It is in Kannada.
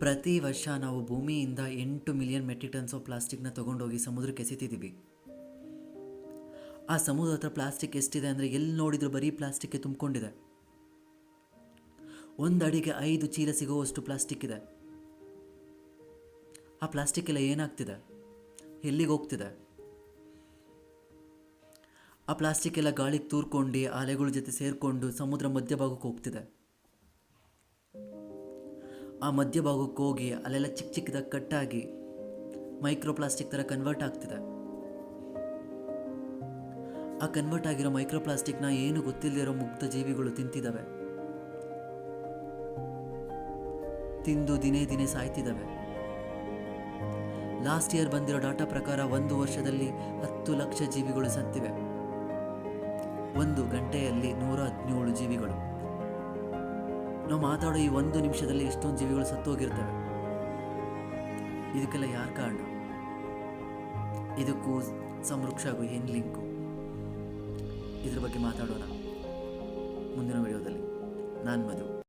ಪ್ರತಿ ವರ್ಷ ನಾವು ಭೂಮಿಯಿಂದ 8 ಮಿಲಿಯನ್ ಮೆಟ್ರಿಕ್ ಟನ್ಸ್ ಆಫ್ ಪ್ಲಾಸ್ಟಿಕ್ನ ತೊಗೊಂಡೋಗಿ ಸಮುದ್ರಕ್ಕೆ ಎಸಿತಿದ್ದೀವಿ. ಆ ಸಮುದ್ರ ಹತ್ರ ಪ್ಲಾಸ್ಟಿಕ್ ಎಷ್ಟಿದೆ ಅಂದರೆ ಎಲ್ಲಿ ನೋಡಿದ್ರು ಬರೀ ಪ್ಲಾಸ್ಟಿಕ್ಗೆ ತುಂಬಿಕೊಂಡಿದೆ. ಒಂದು ಅಡಿಗೆ 5 ಚೀಲ ಸಿಗುವಷ್ಟು ಪ್ಲಾಸ್ಟಿಕ್ ಇದೆ. ಆ ಪ್ಲಾಸ್ಟಿಕ್ ಎಲ್ಲ ಏನಾಗ್ತಿದೆ, ಎಲ್ಲಿಗೆ ಹೋಗ್ತಿದೆ? ಆ ಪ್ಲಾಸ್ಟಿಕ್ ಎಲ್ಲ ಗಾಳಿಗೆ ತೂರ್ಕೊಂಡು ಅಲೆಗಳ ಜೊತೆ ಸೇರಿಕೊಂಡು ಸಮುದ್ರ ಮಧ್ಯಭಾಗಕ್ಕೆ ಹೋಗ್ತಿದೆ. ಆ ಮಧ್ಯಭಾಗಕ್ಕೆ ಹೋಗಿ ಅಲ್ಲೆಲ್ಲ ಚಿಕ್ಕ ಚಿಕ್ಕದಾಗಿ ಕಟ್ಟಾಗಿ ಮೈಕ್ರೋ ಪ್ಲಾಸ್ಟಿಕ್ ಥರ ಕನ್ವರ್ಟ್ ಆಗ್ತಿದೆ. ಆ ಕನ್ವರ್ಟ್ ಆಗಿರೋ ಮೈಕ್ರೋ ಪ್ಲಾಸ್ಟಿಕ್ನ ಏನು ಗೊತ್ತಿಲ್ಲದಿರೋ ಮುಗ್ಧ ಜೀವಿಗಳು ತಿಂತಿದ್ದಾವೆ, ತಿಂದು ದಿನೇ ದಿನೇ ಸಾಯ್ತಿದ್ದಾವೆ. ಲಾಸ್ಟ್ ಇಯರ್ ಬಂದಿರೋ ಡಾಟಾ ಪ್ರಕಾರ 1 ವರ್ಷದಲ್ಲಿ 10 ಲಕ್ಷ ಜೀವಿಗಳು ಸತ್ತಿವೆ. 1 ಗಂಟೆಯಲ್ಲಿ 117 ಜೀವಿಗಳು. ನಾವು ಮಾತಾಡೋ ಈ 1 ನಿಮಿಷದಲ್ಲಿ ಎಷ್ಟೊಂದು ಜೀವಿಗಳು ಸತ್ತೋಗಿರ್ತವೆ. ಇದಕ್ಕೆಲ್ಲ ಯಾರು ಕಾರಣ? ಇದಕ್ಕೂ ಸಂವೃಕ್ಷಗೂ ಏನು ಲಿಂಕು? ಇದ್ರ ಬಗ್ಗೆ ಮಾತಾಡೋಣ ಮುಂದಿನ ವಿಡಿಯೋದಲ್ಲಿ. ನಾನು ಮಧು.